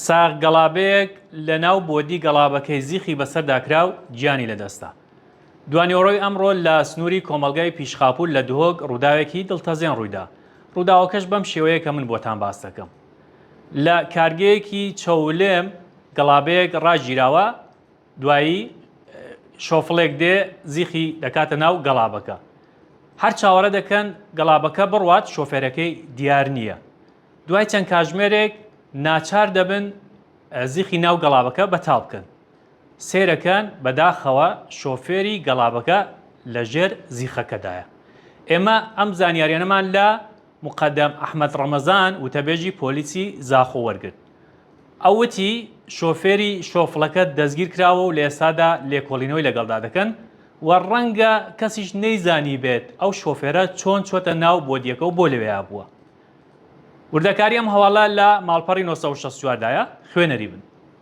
سایەق گەڵابەیەک لە ناو بۆدی گەڵابەکەی زیخی بەسەردا کراو گیانی لەدەستدا. دوانیۆڕۆی ئەمڕۆ لە سنووری کۆمەلگای پیشخاپور لە دهۆک ڕووداوێکی دڵتەزێن ڕوویدا. ڕووداوەکەش بەم شێوەیە کە من بۆتان باس دەکەم. لە کارگەیەکی چەولێم گەڵابەیەک ڕاگیراوە، دوایی شۆفڵێک دێ زیخی دەکاتە ناو گەڵابەکە. هەر چاوەڕە دەکەن گەڵابەکە بڕوات، شۆفێرەکەی دیار نییە. دوای چەند کاتژمێرێک ناچار دەبن زیخی ناو گەڵابەکە بەتاڵ بکەن. سێرەکەن بەداخەوە شۆفێری گەڵابەکە لەژێر زیخەکەدایە. ئێمە ئەم زانیاریانەمان لە مقەدەم ئەحمەد ڕەمەزان وتەبێژی پۆلیسی زاخۆ وەرگرت. ئەوتی شۆفێری شۆفڵەکە دەستگیر کراوە و لە ئێستادا لێکۆڵینەوەی لەگەڵدا دەکەن و ڕەنگە کەسیش نەیزانی بێت ئەو شۆفێرە چۆن چۆتە ناو بۆدیەکە و بۆ لەوێیا بووە. وردەکاری ئەم هەواڵە لە ماڵپەڕی 964 دایە خوێنەری بن.